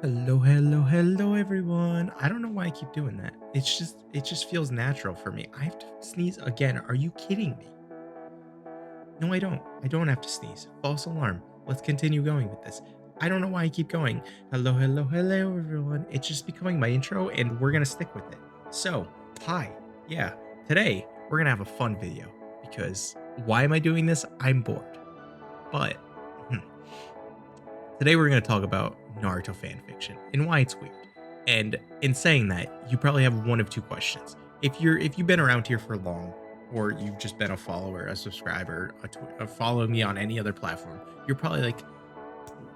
Hello, everyone. I don't know why I keep doing that. It just feels natural for me. I have to sneeze again. Are you kidding me? No, I don't. I don't have to sneeze. False alarm. Let's continue going with this. I don't know why I keep going. Hello, everyone. It's just becoming my intro, and we're gonna stick with it. So, hi. Yeah. Today we're gonna have a fun video because why am I doing this? I'm bored. But hmm, today we're going to talk about Naruto fanfiction and why it's weird. And in saying that, you probably have one of two questions. If you've been around here for long, or you've just been a follower, a subscriber, follow me on any other platform, you're probably like,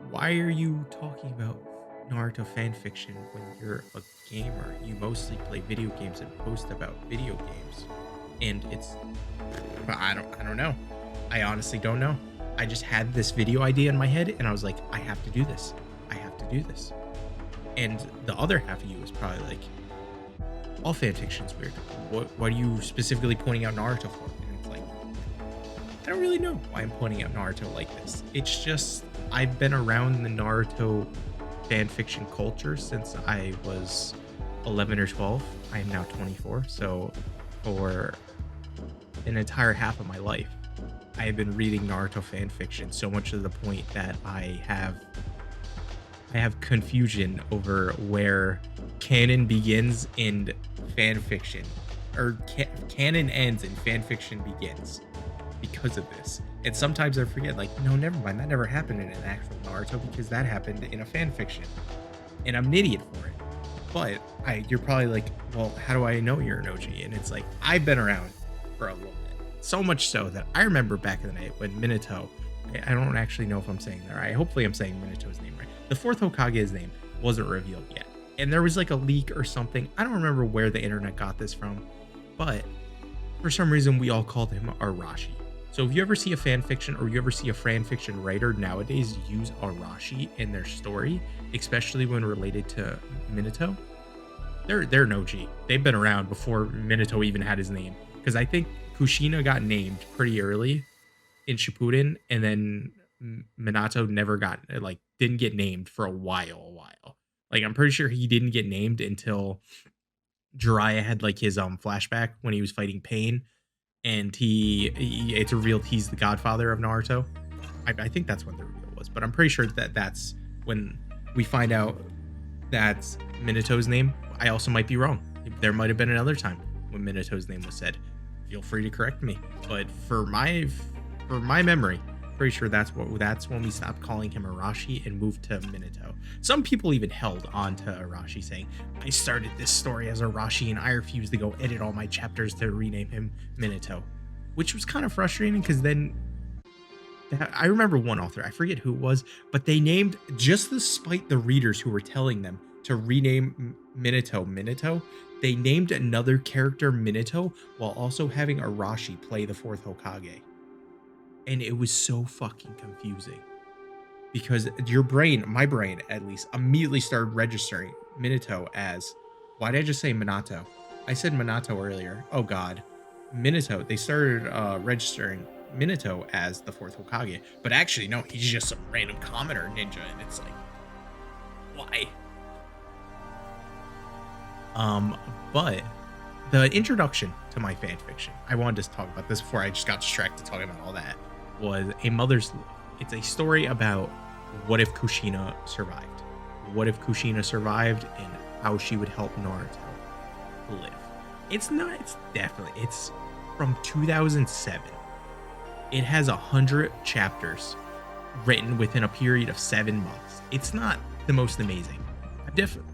why are you talking about Naruto fanfiction when you're a gamer? You mostly play video games and post about video games. And it's I don't know. I honestly don't know. I just had this video idea in my head and I was like, I have to do this. I have to do this. And the other half of you is probably like, all fan fiction's weird. What are you specifically pointing out Naruto for? And it's like, I don't really know why I'm pointing out Naruto like this. It's just, I've been around the Naruto fan fiction culture since I was 11 or 12. I am now 24. So for an entire half of my life, I have been reading Naruto fan fiction so much to the point that I have confusion over where canon begins and fan fiction, or canon ends and fan fiction begins because of this. And sometimes I forget, like, no, never mind, that never happened in an actual Naruto because that happened in a fan fiction, and I'm an idiot for it. But you're probably like, well, how do I know you're an OG? And it's like, I've been around for a little bit. So much so that I remember back in the day when Minato, I don't actually know if I'm saying that right. Hopefully I'm saying Minato's name right. The fourth Hokage's name wasn't revealed yet. And there was like a leak or something. I don't remember where the internet got this from, but for some reason we all called him Arashi. So if you ever see a fan fiction or you ever see a fan fiction writer nowadays use Arashi in their story, especially when related to Minato, they're an OG. They've been around before Minato even had his name. Because I think Kushina got named pretty early in Shippuden, and then Minato never got, like, didn't get named for a while. Like, I'm pretty sure he didn't get named until Jiraiya had like his flashback when he was fighting Pain, and it's revealed he's the godfather of Naruto. I think that's when the reveal was, but I'm pretty sure that's when we find out that's Minato's name. I also might be wrong. There might have been another time when Minato's name was said. Feel free to correct me, but for my memory, pretty sure that's when we stopped calling him Arashi and moved to Minato. Some people even held on to Arashi, saying, I started this story as Arashi and I refuse to go edit all my chapters to rename him Minato, which was kind of frustrating because then I remember one author, I forget who it was, but they named, just despite the readers who were telling them to rename Minato, they named another character Minato while also having Arashi play the fourth Hokage. And it was so fucking confusing because my brain at least, immediately started registering Minato as, why did I just say Minato? I said Minato earlier. Oh God, Minato. They started registering Minato as the fourth Hokage, but actually no, he's just some random commoner ninja, and it's like, why? But the introduction to my fan fiction, I wanted to talk about this before I just got distracted talking about all that, was A Mother's Love. It's a story about what if Kushina survived. What if Kushina survived and how she would help Naruto live. It's from 2007. It has 100 chapters written within a period of 7 months. It's not the most amazing. I've definitely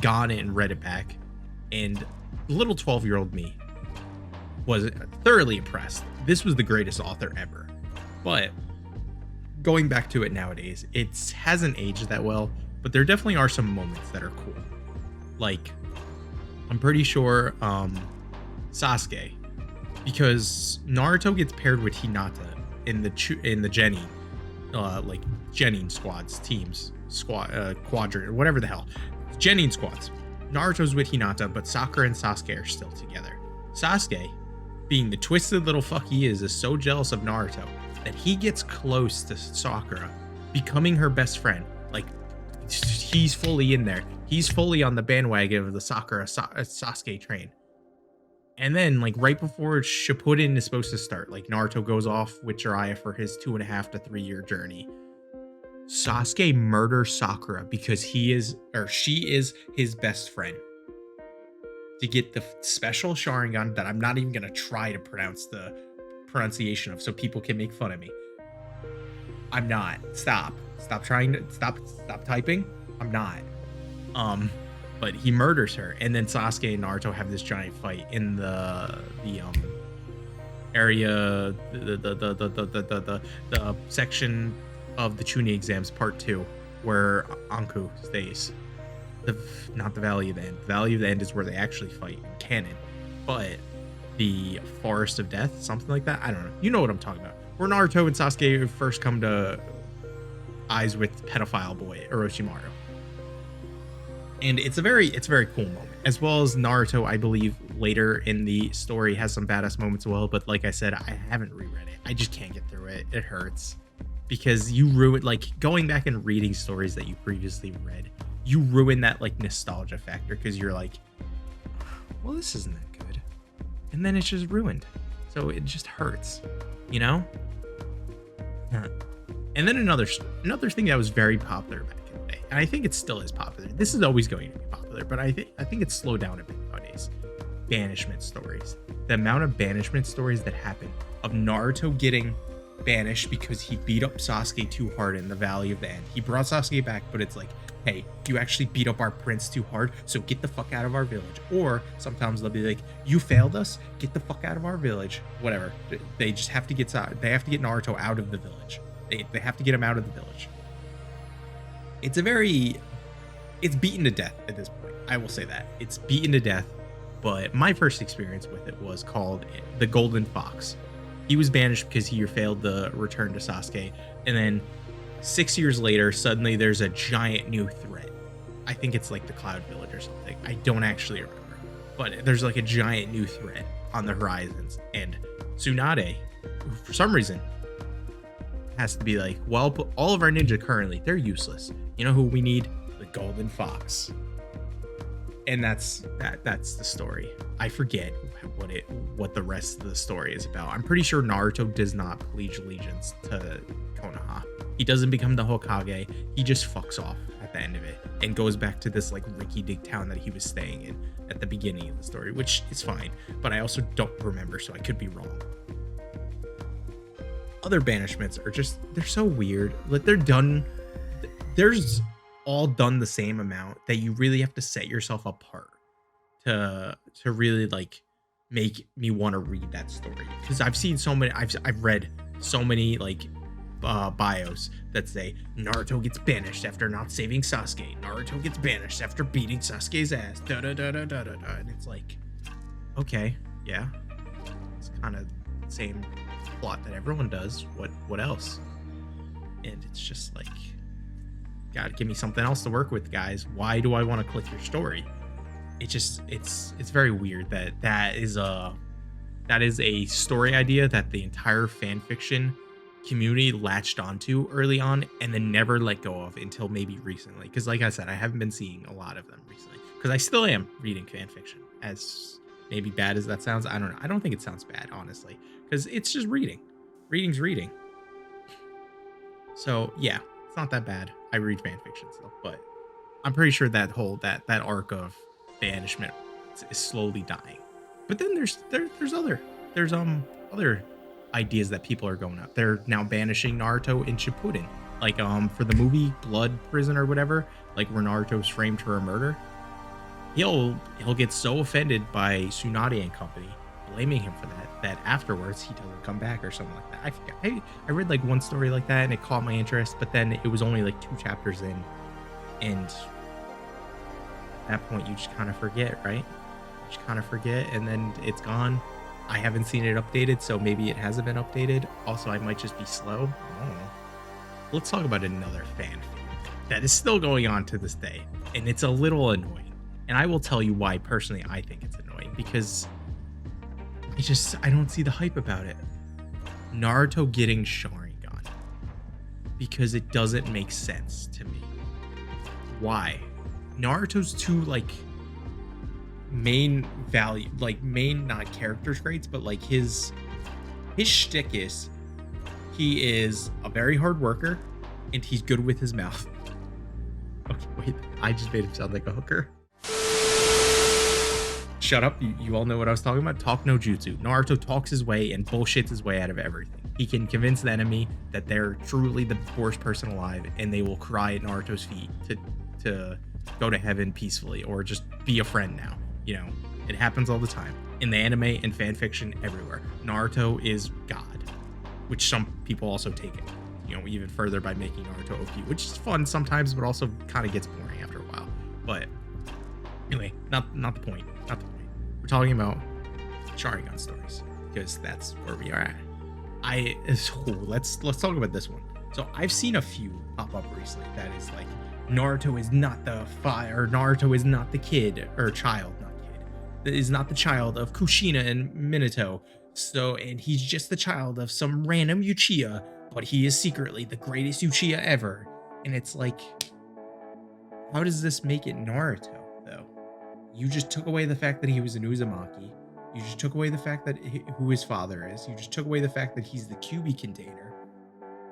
gone and read it back, and little 12-year-old me was thoroughly impressed. This was the greatest author ever. But going back to it nowadays, it hasn't aged that well, but there definitely are some moments that are cool. Like, I'm pretty sure Sasuke, because Naruto gets paired with Hinata in the Genin, like Genin squads, quadrant, whatever the hell. Genin squads. Naruto's with Hinata, but Sakura and Sasuke are still together. Sasuke, being the twisted little fuck he is so jealous of Naruto that he gets close to Sakura, becoming her best friend. Like, he's fully in there. He's fully on the bandwagon of the Sakura Sasuke train. And then, like, right before Shippuden is supposed to start, like, Naruto goes off with Jiraiya for his 2.5 to 3 year journey. Sasuke murders Sakura because he is, or she is, his best friend to get the special Sharingan that I'm not even going to try to pronounce the pronunciation of so people can make fun of me. I'm not. Stop trying to stop typing. I'm not. But he murders her, and then Sasuke and Naruto have this giant fight in the area, the section of the Chunin exams, part 2, where Anku stays. Not the Valley of the End. The Valley of the End is where they actually fight in canon, but the Forest of Death, something like that. I don't know. You know what I'm talking about. Where Naruto and Sasuke first come to eyes with pedophile boy Orochimaru. And it's a very cool moment, as well as Naruto, I believe, later in the story has some badass moments as well. But like I said, I haven't reread it. I just can't get through it. It hurts because you ruin, like, going back and reading stories that you previously read. You ruin that, like, nostalgia factor because you're like, well, this isn't that good, and then it's just ruined. So it just hurts, you know. And then another thing that was very popular back in the day, and I think it still is popular. This is always going to be popular, but I think it's slowed down a bit nowadays. Banishment stories. The amount of banishment stories that happen of Naruto getting banished because he beat up Sasuke too hard in the Valley of the End. He brought Sasuke back, but it's like, hey, you actually beat up our prince too hard, so get the fuck out of our village. Or sometimes they'll be like, you failed us, get the fuck out of our village. Whatever. They just have to get Naruto out of the village. They have to get him out of the village. It's beaten to death at this point. I will say that. It's beaten to death, but my first experience with it was called the Golden Fox. He was banished because he failed the return to Sasuke, and then 6 years later, suddenly there's a giant new threat. I think it's like the Cloud Village or something. I don't actually remember, but there's like a giant new threat on the horizons, and Tsunade, for some reason, has to be like, well, all of our ninja currently, they're useless. You know who we need? The Golden Fox. And that's the story. I forget what the rest of the story is about. I'm pretty sure Naruto does not pledge allegiance to Konoha. He doesn't become the Hokage. He just fucks off at the end of it and goes back to this like rinky-dink town that he was staying in at the beginning of the story, which is fine. But I also don't remember, so I could be wrong. Other banishments are just, they're so weird. Like, they're done. There's all done the same amount that you really have to set yourself apart to really like make me want to read that story, because I've seen so many, I've read so many like bios that say Naruto gets banished after not saving Sasuke, Naruto gets banished after beating Sasuke's ass, and it's like, okay, yeah, it's kind of the same plot that everyone does. What else? And it's just like, gotta give me something else to work with, guys. Why do I want to click your story? It's very weird that is a story idea that the entire fan fiction community latched onto early on and then never let go of until maybe recently. Because like I said, I haven't been seeing a lot of them recently, because I still am reading fan fiction. As maybe bad as that sounds, I don't know. I don't think it sounds bad, honestly, because it's just reading. Reading's reading. So yeah, it's not that bad. I read fan fiction still, but I'm pretty sure that arc of banishment is slowly dying. But then there's other ideas that people are going up. They're now banishing Naruto in Shippuden, like for the movie Blood Prison or whatever, like where Naruto's framed for a murder. He'll get so offended by Tsunade and company, blaming him for that afterwards he doesn't come back or something like that. I forget. I read like one story like that and it caught my interest, but then it was only like 2 chapters in, and at that point you just kind of forget, right? You just kind of forget, and then it's gone. I haven't seen it updated, so maybe it hasn't been updated. Also, I might just be slow. I don't know. Let's talk about another fan that is still going on to this day, and it's a little annoying. And I will tell you why personally I think it's annoying, because I don't see the hype about it. Naruto getting Sharingan, because it doesn't make sense to me. why. Naruto's two like main value, like main not character traits, but like his shtick is he is a very hard worker and he's good with his mouth. Okay, wait, I just made him sound like a hooker. Shut up, you all know what I was talking about. Talk no jutsu. Naruto talks his way and bullshits his way out of everything. He can convince the enemy that they're truly the worst person alive and they will cry at Naruto's feet to go to heaven peacefully or just be a friend now. You know, it happens all the time in the anime and fan fiction everywhere. Naruto is God, which some people also take it, you know, even further by making Naruto OP, which is fun sometimes, but also kind of gets boring after a while. But anyway, not the point. Not the point. We're talking about Sharingan stories because that's where we are at. Let's talk about this one. So I've seen a few pop up recently that is like Naruto is not the fire, Naruto is not the kid or child, not kid, is not the child of Kushina and Minato. So, and he's just the child of some random Uchiha, but he is secretly the greatest Uchiha ever. And it's like, how does this make it Naruto though? You just took away the fact that he was an Uzumaki. You just took away the fact that who his father is. You just took away the fact that he's the Kyuubi container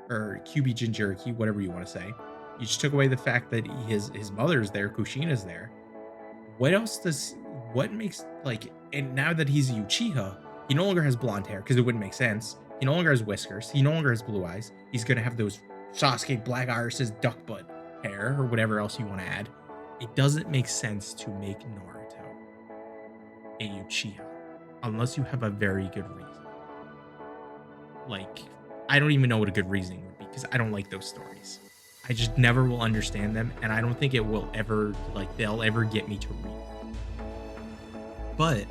or Kyuubi Jinchuriki, whatever you want to say. You just took away the fact that his mother's there, Kushina's there. What makes, like, and now that he's a Uchiha, he no longer has blonde hair because it wouldn't make sense. He no longer has whiskers. He no longer has blue eyes. He's going to have those Sasuke Black Iris's duck butt hair or whatever else you want to add. It doesn't make sense to make Naruto a Uchiha unless you have a very good reason. Like, I don't even know what a good reasoning would be because I don't like those stories. I just never will understand them, and I don't think it will ever, like, they'll ever get me to read. But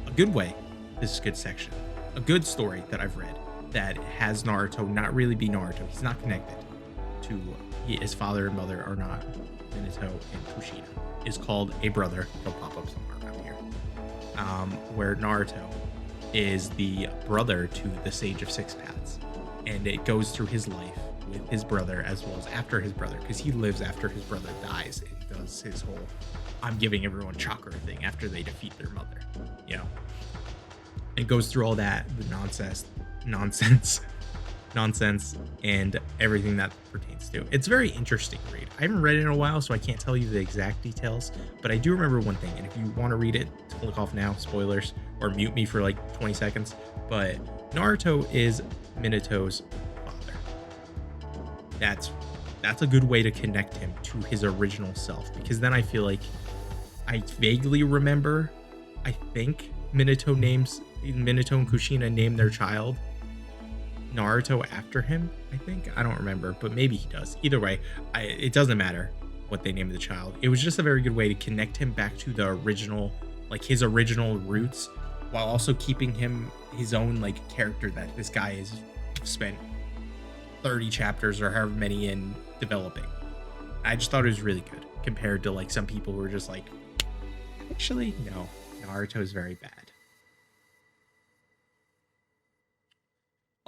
a good way, this is a good section, a good story that I've read that has Naruto not really be Naruto. He's not connected to his father and mother are not Minato and Kushina. Is called A Brother. He'll pop up somewhere around here. Where Naruto is the brother to the Sage of Six Paths, and it goes through his life with his brother as well as after his brother, because he lives after his brother dies and does his whole I'm giving everyone chakra thing after they defeat their mother, you know. It goes through all that, the nonsense and everything that pertains to. It's very interesting to read. I haven't read it in a while, so I can't tell you the exact details, but I do remember one thing, and if you want to read it, click off now, spoilers, or mute me for like 20 seconds, but Naruto is Minato's father. That's a good way to connect him to his original self, because then I feel like I vaguely remember, I think Minato and Kushina named their child Naruto after him, I think. I don't remember, but maybe he does. Either way, it doesn't matter what they named the child. It was just a very good way to connect him back to the original, like his original roots, while also keeping him his own like character that this guy has spent 30 chapters or however many in developing. I just thought it was really good compared to like some people who are just like, actually, no, Naruto is very bad.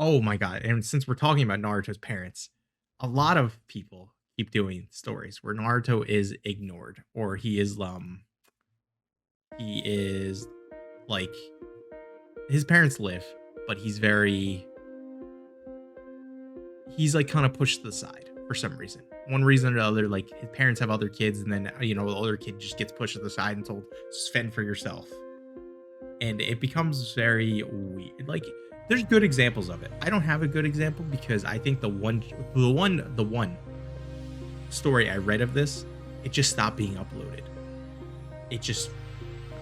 Oh my god, and since we're talking about Naruto's parents, a lot of people keep doing stories where Naruto is ignored, or he is like, his parents live, but he's like kind of pushed to the side for some reason. One reason or another, like his parents have other kids, and then, you know, the older kid just gets pushed to the side and told, just fend for yourself. And it becomes very weird. Like, there's good examples of it. I don't have a good example because I think the one story I read of this, it just stopped being uploaded.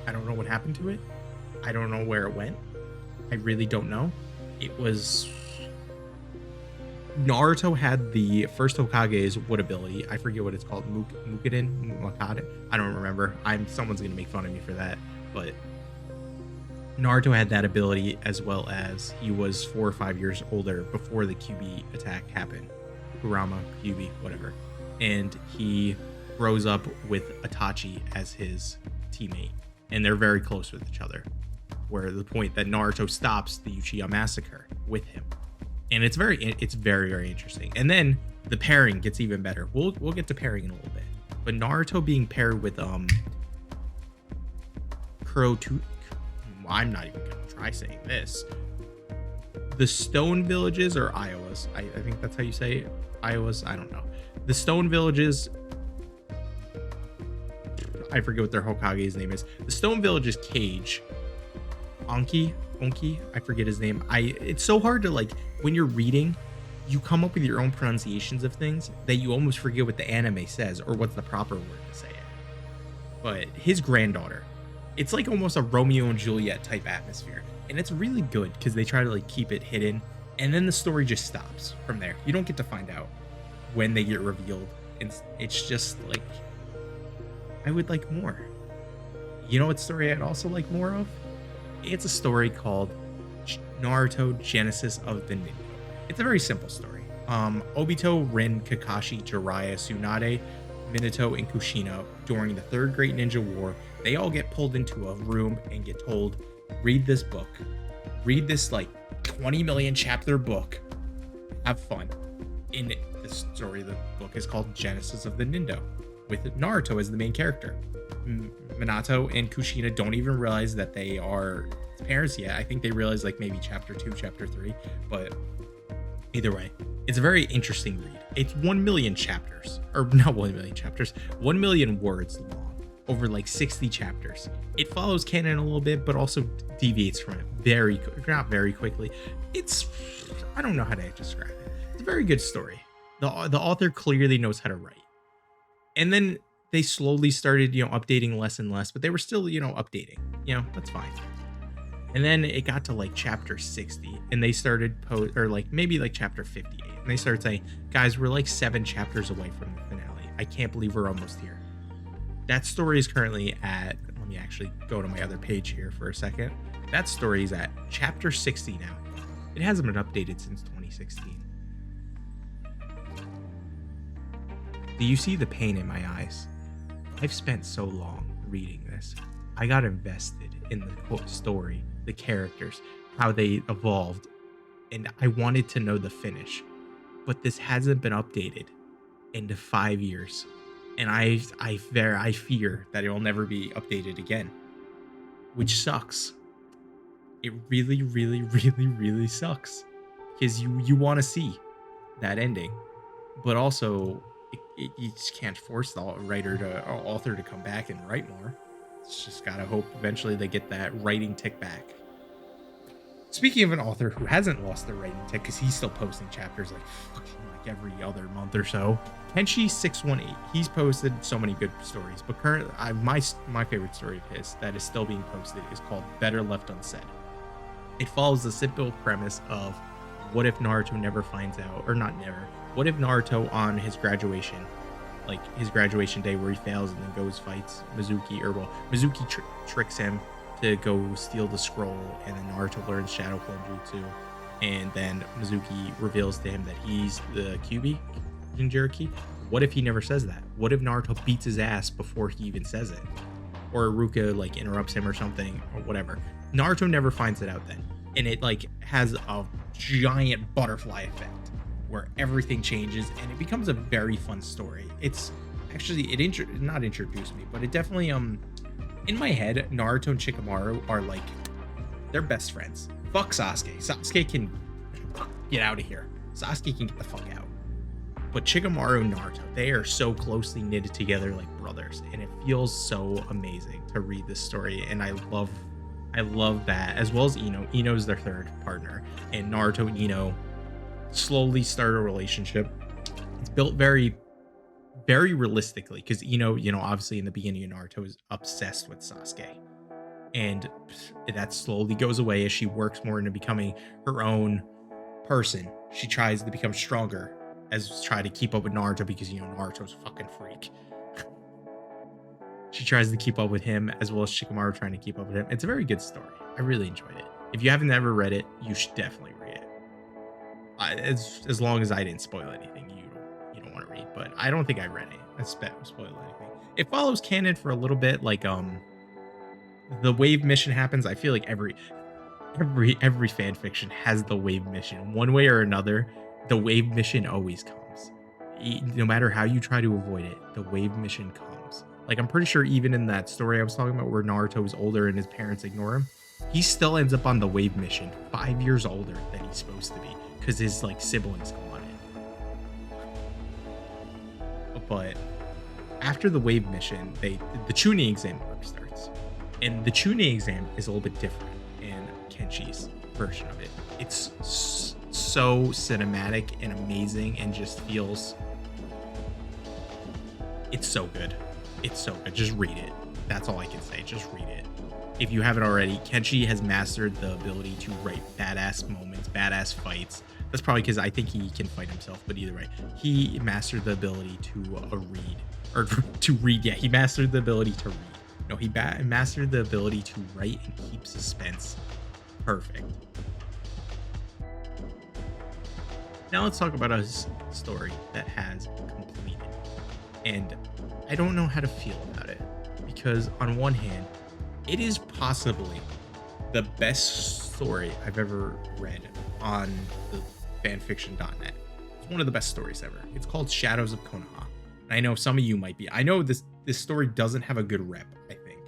I don't know what happened to it. I don't know where it went. I really don't know. It was, Naruto had the first Hokage's wood ability. I forget what it's called. Mukadin? I don't remember. Someone's gonna make fun of me for that, but Naruto had that ability, as well as he was 4 or 5 years older before the Kyuubi attack happened. Kurama, Kyuubi, whatever. And he grows up with Itachi as his teammate, and they're very close with each other, where the point that Naruto stops the Uchiha massacre with him. And it's very, very interesting. And then the pairing gets even better. We'll get to pairing in a little bit. but Naruto being paired with Kuro to I'm not even gonna try saying this. The Stone Villages or Iowas. I think that's how you say it. Iowas. I don't know. The Stone Villages. I forget what their Hokage's name is. The Stone Village's cage. Onki. I forget his name. It's so hard to like when you're reading, you come up with your own pronunciations of things that you almost forget what the anime says or what's the proper word to say it. But his granddaughter, it's like almost a Romeo and Juliet type atmosphere. And it's really good because they try to like keep it hidden. And then the story just stops from there. You don't get to find out when they get revealed. And it's just like, I would like more. You know what story I'd also like more of? It's a story called Naruto Genesis of the Ninja. It's a very simple story. Obito, Rin, Kakashi, Jiraiya, Tsunade, Minato, and Kushina during the Third Great Ninja War, they all get pulled into a room and get told, read this book. Read this like 20 million chapter book. Have fun. In the story, the book is called Genesis of the Ninja, with Naruto as the main character. Minato and Kushina don't even realize that they are parents yet. I think they realize like maybe chapter 2, chapter 3, but either way, it's a very interesting read. It's 1 million chapters, or not 1 million chapters, 1 million words long, over like 60 chapters. It follows canon a little bit, but also deviates from it not very quickly. I don't know how to describe it. It's a very good story. The author clearly knows how to write. And then they slowly started, updating less and less, but they were still, updating. That's fine. And then it got to like chapter 60 and they started or like maybe like chapter 58. And they started saying, guys, we're like 7 chapters away from the finale. I can't believe we're almost here. That story is currently at, let me actually go to my other page here for a second. That story is at chapter 60 now. It hasn't been updated since 2016. Do you see the pain in my eyes? I've spent so long reading this. I got invested in the story, the characters, how they evolved, and I wanted to know the finish. But this hasn't been updated into 5 years, and I fear that it will never be updated again, which sucks. It really, really, really, really sucks because you want to see that ending, but also you just can't force the author to come back and write more. It's just gotta hope eventually they get that writing tick back. Speaking of an author who hasn't lost their writing tick because he's still posting chapters like every other month or so, Kenshi618. He's posted so many good stories, but currently my favorite story of his that is still being posted is called Better Left Unsaid. It follows the simple premise of what if Naruto never finds out, or not never, what if Naruto on his graduation, like his graduation day where he fails and then goes fights Mizuki tricks him to go steal the scroll, and then Naruto learns Shadow Clone Jutsu, and then Mizuki reveals to him that he's the Kyuubi Jinchuriki. What if he never says that? What if Naruto beats his ass before he even says it? Or Iruka like interrupts him or something, or whatever. Naruto never finds it out then. And it like has a giant butterfly effect where everything changes and it becomes a very fun story. It's actually, not introduced me, but it definitely, in my head, Naruto and Shikamaru are like, they're best friends. Fuck Sasuke. Sasuke can get out of here. Sasuke can get the fuck out. But Shikamaru and Naruto, they are so closely knitted together like brothers, and it feels so amazing to read this story. And I love that, as well as Ino. Ino's their third partner, and Naruto and Ino slowly start a relationship. It's built very, very realistically because Ino, obviously in the beginning of Naruto is obsessed with Sasuke, and that slowly goes away as she works more into becoming her own person. She tries to become stronger as try to keep up with Naruto because Naruto's a fucking freak. She tries to keep up with him as well as Shikamaru trying to keep up with him. It's a very good story. I really enjoyed it. If you haven't ever read it, you should definitely read it. As long as I didn't spoil anything you don't want to read, but I don't think I read it. I spoiled anything. It follows canon for a little bit, like the wave mission happens. I feel like every fan fiction has the wave mission one way or another. The wave mission always comes, No matter how you try to avoid it, the wave mission comes. Like, I'm pretty sure even in that story I was talking about where Naruto is older and his parents ignore him, he still ends up on the wave mission 5 years older than he's supposed to be because his like siblings come on in. But after the wave mission, the tuning exam arc starts, and the tuning exam is a little bit different in Kenshi's version of it. It's so cinematic and amazing, and just feels. It's so good. It's so good. Just read it. That's all I can say. Just read it. If you haven't already, Kenshi has mastered the ability to write badass moments, badass fights. That's probably because I think he can fight himself, but either way, he mastered the ability to read. Or to read, yeah, he mastered the ability to read. No, he mastered the ability to write and keep suspense. Perfect. Now let's talk about a story that has completed. And I don't know how to feel about it. Because on one hand, it is possibly the best story I've ever read on the fanfiction.net. It's one of the best stories ever. It's called Shadows of Kona. And I know some of you might be. I know this story doesn't have a good rep, I think.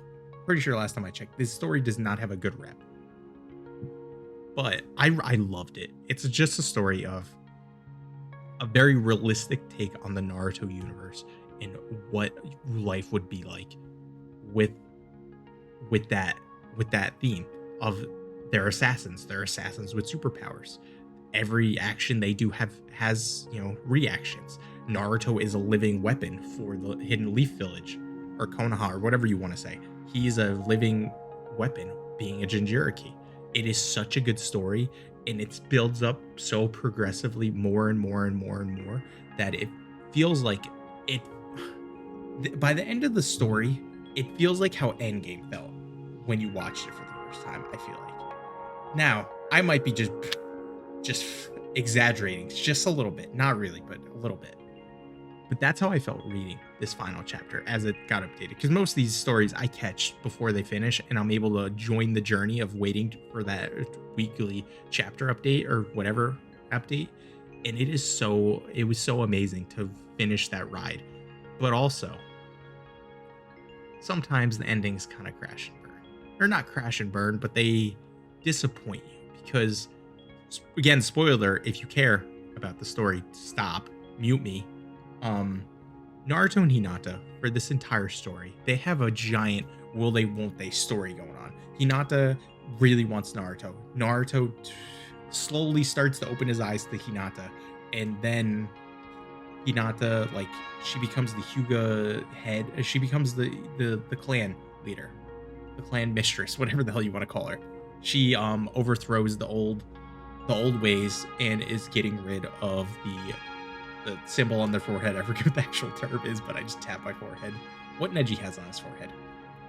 Pretty sure last time I checked, this story does not have a good rep. But I loved it. It's just a story of a very realistic take on the Naruto universe and what life would be like with that theme of they're assassins with superpowers. Every action they do has reactions. Naruto is a living weapon for the Hidden Leaf Village, or Konoha, or whatever you want to say. He's a living weapon, being a Jinchuriki. It is such a good story, and it builds up so progressively more and more and more and more that it feels like it. By the end of the story, it feels like how Endgame felt when you watched it for the first time. I feel like. Now, I might be just exaggerating just a little bit, not really, but a little bit. But that's how I felt reading this final chapter as it got updated. Because most of these stories I catch before they finish, and I'm able to join the journey of waiting for that weekly chapter update or whatever update. And it was so amazing to finish that ride. But also, sometimes the endings kind of crash and burn. Or not crash and burn, but they disappoint you. Because, again, spoiler, if you care about the story, stop, mute me. Naruto and Hinata, for this entire story, they have a giant will they won't they story going on. Hinata really wants Naruto. Naruto slowly starts to open his eyes to Hinata, and then Hinata, like, she becomes the Hyuga head. She becomes the clan leader, the clan mistress, whatever the hell you want to call her. She overthrows the old ways and is getting rid of the symbol on their forehead. I forget what the actual term is, but I just tap my forehead. What Neji has on his forehead.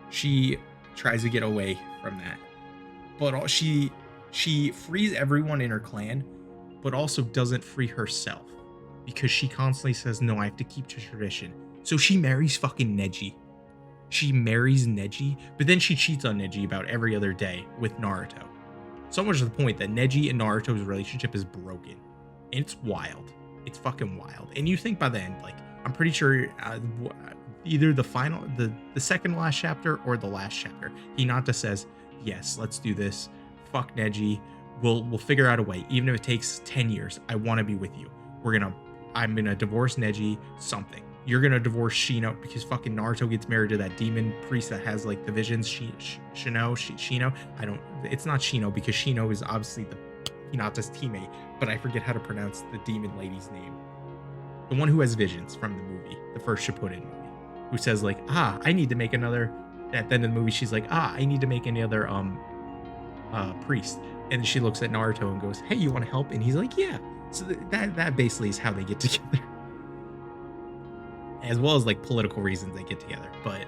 She tries to get away from that, but she frees everyone in her clan, but also doesn't free herself because she constantly says, "No, I have to keep to tradition." So she marries fucking Neji. She marries Neji, but then she cheats on Neji about every other day with Naruto. So much to the point that Neji and Naruto's relationship is broken, and it's wild. It's fucking wild. And you think by the end, like, I'm pretty sure either the second last chapter or the last chapter, Hinata says, "Yes, let's do this. Fuck Neji. We'll figure out a way. Even if it takes 10 years, I want to be with you. I'm gonna divorce Neji, something. You're gonna divorce Shino because fucking Naruto gets married to that demon priest that has like the visions. Shino. It's not Shino because Shino is obviously Hinata's teammate, but I forget how to pronounce the demon lady's name. The one who has visions from the movie, the first Shippuden movie, who says like, I need to make another. At the end of the movie, she's like, I need to make another priest. And she looks at Naruto and goes, "Hey, you want to help?" And he's like, "Yeah." So that basically is how they get together, as well as like political reasons they get together. But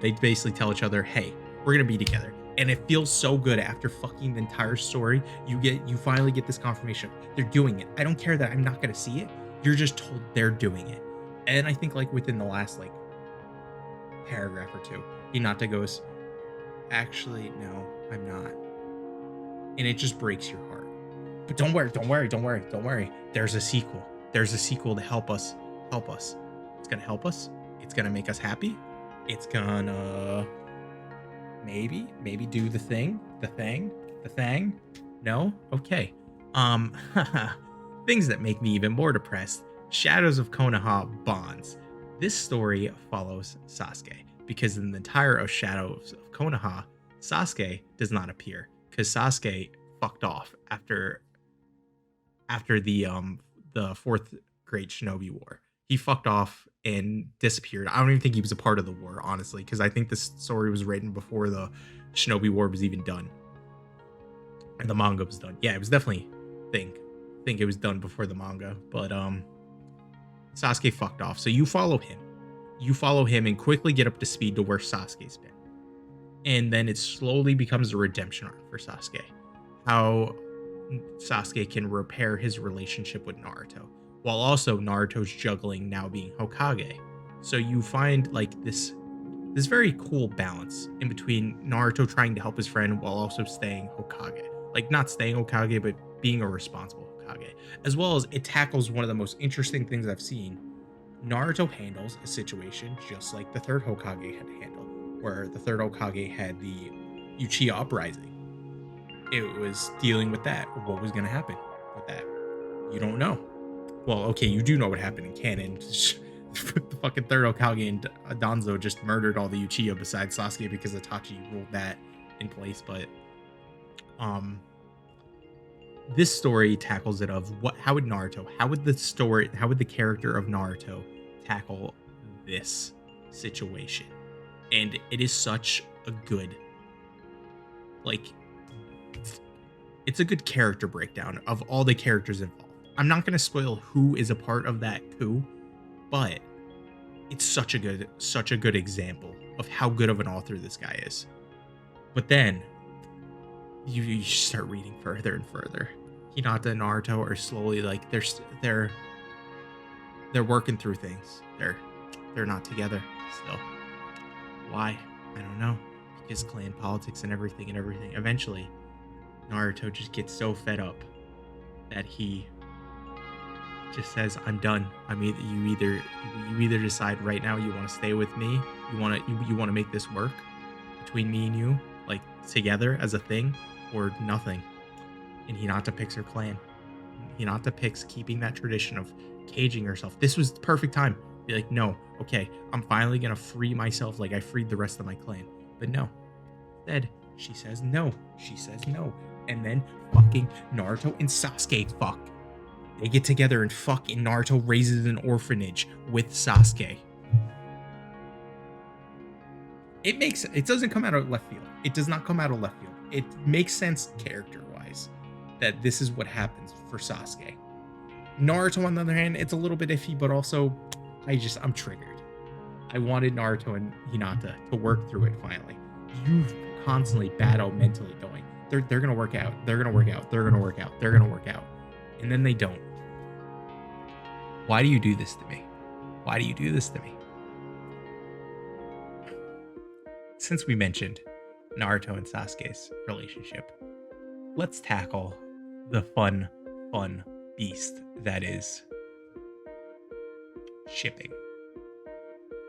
they basically tell each other, "Hey, we're gonna be together." And it feels so good after fucking the entire story. You finally get this confirmation. They're doing it. I don't care that I'm not going to see it. You're just told they're doing it. And I think like within the last like paragraph or two, Hinata goes, "Actually, no, I'm not." And it just breaks your heart. But don't worry. There's a sequel. There's a sequel to help us help us. It's gonna help us. It's gonna make us happy. It's gonna maybe do the thing. No? Okay. Um, things that make me even more depressed. Shadows of Konoha bonds. This story follows Sasuke because in the entire of Shadows of Konoha, Sasuke does not appear because Sasuke fucked off after the fourth Great Shinobi War. He fucked off and disappeared. I don't even think he was a part of the war, honestly, because I think this story was written before the Shinobi War was even done. And the manga was done. Yeah, it was definitely think it was done before the manga. But Sasuke fucked off. So you follow him. You follow him and quickly get up to speed to where Sasuke's been. And then it slowly becomes a redemption arc for Sasuke. How Sasuke can repair his relationship with Naruto, while also Naruto's juggling now being Hokage. So you find like this very cool balance in between Naruto trying to help his friend while also staying Hokage. Like not staying Hokage, but being a responsible Hokage. As well as it tackles one of the most interesting things I've seen. Naruto handles a situation just like the third Hokage had to handle, where the third Hokage had the Uchiha uprising. It was dealing with that. What was going to happen with that? You don't know. Well, okay, you do know what happened in canon. The fucking third Hokage and Danzo just murdered all the Uchiha besides Sasuke because Itachi ruled that in place. But this story tackles it of how would the character of Naruto tackle this situation? And it is such a good, like, it's a good character breakdown of all the characters involved. I'm not going to spoil who is a part of that coup, but it's such a good example of how good of an author this guy is. But then you start reading further and further. Hinata and Naruto are slowly like they're working through things. They're not together still. Why? I don't know. Because clan politics and everything. Eventually, Naruto just gets so fed up that he just says, "I'm done. You either decide right now you want to stay with me, you want to make this work between me and you, like together as a thing, or nothing." And Hinata picks her clan. Hinata picks keeping that tradition of caging herself. This was the perfect time. Be like, no, okay, I'm finally gonna free myself like I freed the rest of my clan. But no. Instead, she says no. And then fucking Naruto and Sasuke fuck. They get together and fuck, and Naruto raises an orphanage with Sasuke. It doesn't come out of left field. It does not come out of left field. It makes sense character-wise that this is what happens for Sasuke. Naruto, on the other hand, it's a little bit iffy, but also I'm triggered. I wanted Naruto and Hinata to work through it finally. You constantly battle mentally going, they're gonna work out, and then they don't. Why do you do this to me? Since we mentioned Naruto and Sasuke's relationship, let's tackle the fun beast that is shipping.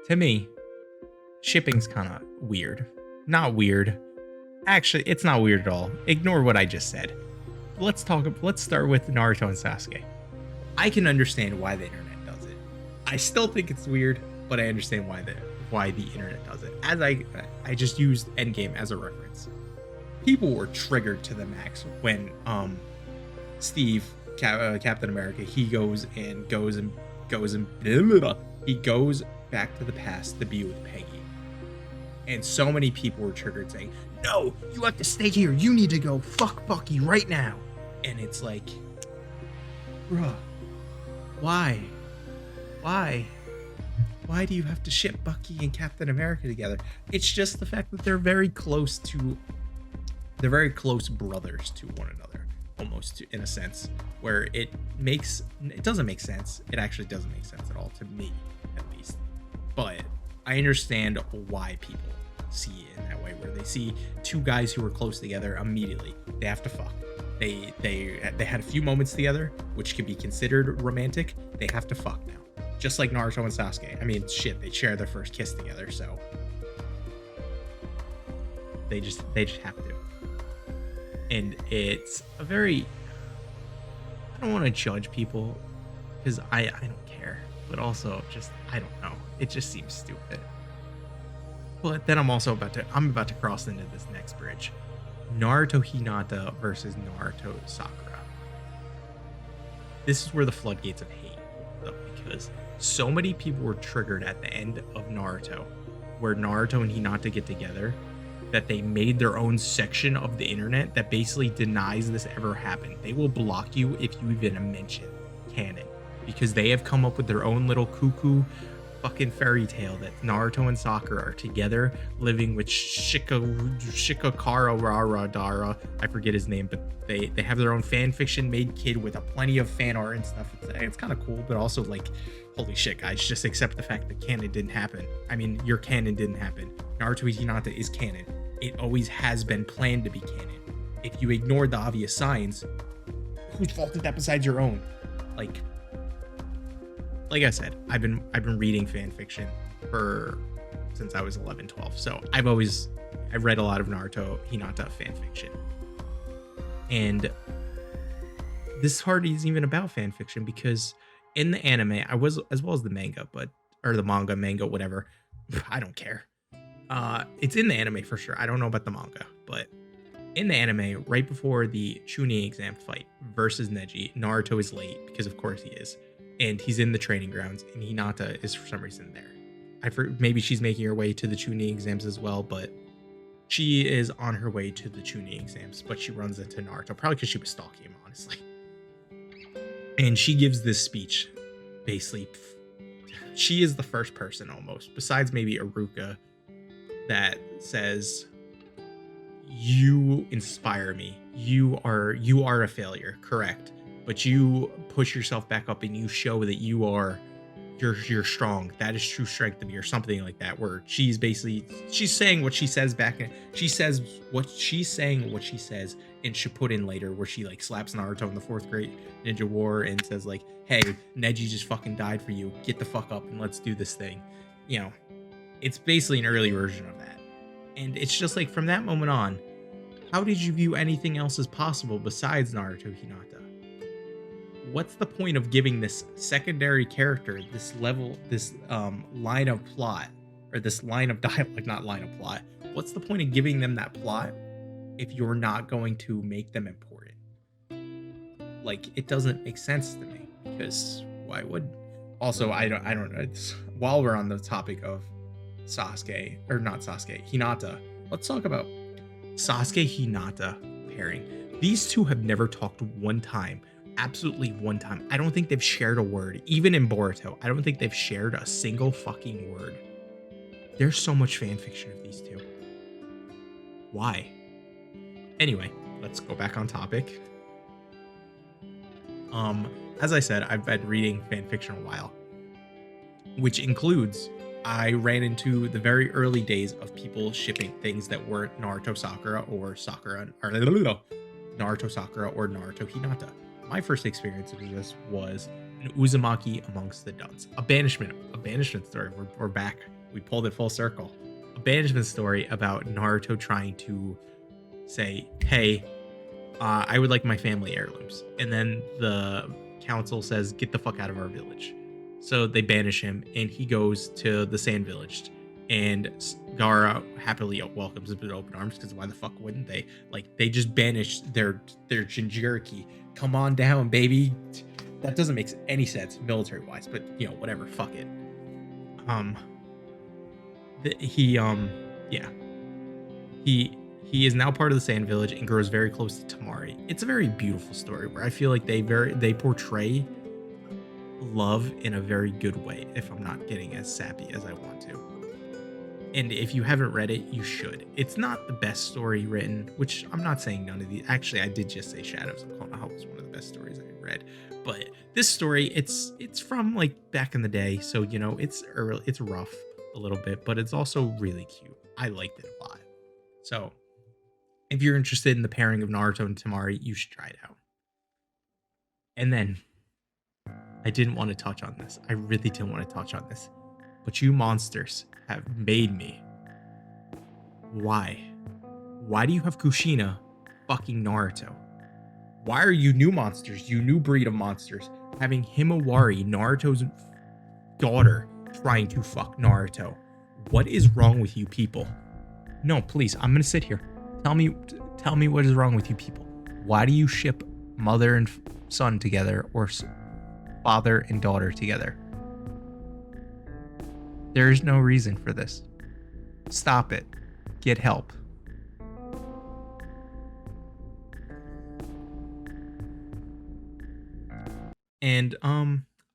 To me, shipping's kind of weird. Not weird. Actually, it's not weird at all. Ignore what I just said. Let's start with Naruto and Sasuke. I can understand why the internet does it. I still think it's weird, but I understand why the internet does it. As I just used Endgame as a reference. People were triggered to the max when Steve, Captain America, he goes back to the past to be with Peggy. And so many people were triggered saying, "No, you have to stay here. You need to go fuck Bucky right now." And it's like, bruh, why? Why do you have to ship Bucky and Captain America together? It's just the fact that they're very close brothers to one another, almost in a sense, where it doesn't make sense. It actually doesn't make sense at all, to me, at least. But I understand why people see it in that way, where they see two guys who are close together immediately. They have to fuck. They had a few moments together, which can be considered romantic. They have to fuck now. just like Naruto and Sasuke. I mean, shit, they share their first kiss together, so they just have to. And it's a very, I don't want to judge people because I don't care, but also just I don't know. It just seems stupid. But then I'm about to cross into this next bridge. Naruto Hinata versus Naruto Sakura. This is where the floodgates of hate opened up because so many people were triggered at the end of Naruto, where Naruto and Hinata get together, that they made their own section of the internet that basically denies this ever happened. They will block you if you even mention canon because they have come up with their own little cuckoo fucking fairy tale that Naruto and Sakura are together living with Shikakara Rara Dara. I forget his name, but they have their own fan fiction made kid with a plenty of fan art and stuff. It's kind of cool, but also like, holy shit, guys, just accept the fact that canon didn't happen. I mean, your canon didn't happen. Naruto Hinata is canon. It always has been planned to be canon. If you ignore the obvious signs, whose fault is that besides your own? Like I said, I've been reading fan fiction since I was 11, 12. So I've read a lot of Naruto Hinata fan fiction. And this hardly isn't even about fan fiction because in the anime, I was, as well as the manga, or the manga, whatever. I don't care. It's in the anime for sure. I don't know about the manga, but in the anime, right before the Chunin exam fight versus Neji, Naruto is late because of course he is. And he's in the training grounds, and Hinata is for some reason there. Maybe she's making her way to the Chunin exams as well, but she is on her way to the Chunin exams, but she runs into Naruto, probably because she was stalking him, honestly. And she gives this speech, basically. She is the first person, almost, besides maybe Iruka, that says, "You inspire me. You are a failure, correct? But you push yourself back up and you show that you're strong. That is true strength to me," or something like that, where she's saying what she says back. She says what she's saying, what she says in Shippuden later, where she like slaps Naruto in the 4th grade ninja war and says like, "Hey, Neji just fucking died for you. Get the fuck up and let's do this thing." You know, it's basically an early version of that. And it's just like, from that moment on, how did you view anything else as possible besides Naruto Hinata? What's the point of giving this secondary character this line of plot, or this line of dialogue, not line of plot? What's the point of giving them that plot if you're not going to make them important? Like, it doesn't make sense to me, because why would? Also, I don't know. While we're on the topic of Hinata, let's talk about Sasuke Hinata pairing. These two have never talked one time. Absolutely one time. I don't think they've shared a word. Even in Boruto, I don't think they've shared a single fucking word. There's so much fan fiction of these two. Why? Anyway, let's go back on topic. As I said, I've been reading fan fiction a while, which includes, I ran into the very early days of people shipping things that weren't Naruto Sakura or Naruto Sakura or Naruto Hinata. My first experience with this was an Uzumaki Amongst the Duns, a banishment story. We're back. We pulled it full circle. A banishment story about Naruto trying to say, "Hey, I would like my family heirlooms," and then the council says, "Get the fuck out of our village." So they banish him, and he goes to the Sand Village, and Gaara happily welcomes him with open arms, because why the fuck wouldn't they? Like, they just banished their Jinchuriki. Come on down, baby. That doesn't make any sense military wise, but you know, whatever, fuck it. He is now part of the Sand Village and grows very close to Tamari. It's a very beautiful story where I feel like they portray love in a very good way, if I'm not getting as sappy as I want to. And if you haven't read it, you should. It's not the best story written, which I'm not saying none of these. Actually, I did just say Shadows of Kona was one of the best stories I read. But this story, it's from like back in the day, so you know, it's early, it's rough a little bit, but it's also really cute. I liked it a lot. So if you're interested in the pairing of Naruto and Tamari, you should try it out. And then I didn't want to touch on this. I really didn't want to touch on this. But you monsters have made me. Why? Why do you have Kushina fucking Naruto? Why are you new monsters, you new breed of monsters, having Himawari, Naruto's daughter, trying to fuck Naruto? What is wrong with you people? No, please, I'm gonna sit here. Tell me what is wrong with you people. Why do you ship mother and son together or father and daughter together? There is no reason for this. Stop it. Get help. And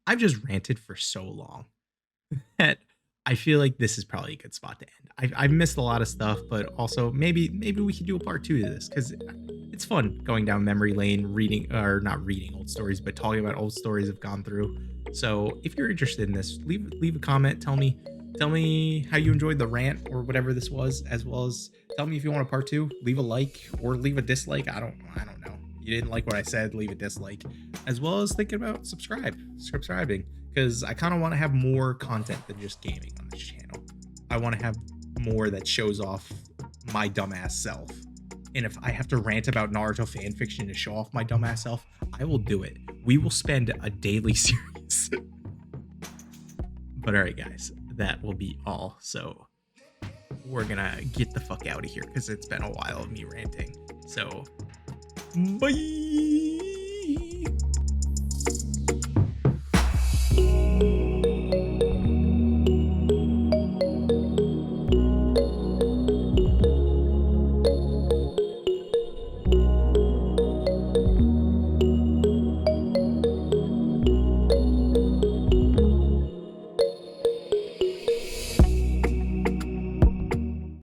I've just ranted for so long that I feel like this is probably a good spot to end. I've missed a lot of stuff, but also maybe we could do a part 2 to this because it's fun going down memory lane, reading or not reading old stories, but talking about old stories I've gone through. So if you're interested in this, leave a comment. Tell me how you enjoyed the rant or whatever this was, as well as tell me if you want a part 2. Leave a like or leave a dislike. I don't know. You didn't like what I said, leave a dislike, as well as thinking about subscribing, because I kind of want to have more content than just gaming on this channel. I want to have more that shows off my dumbass self. And if I have to rant about Naruto fanfiction to show off my dumbass self, I will do it. We will spend a daily series. But all right, guys, that will be all. So we're gonna get the fuck out of here because it's been a while of me ranting. So bye.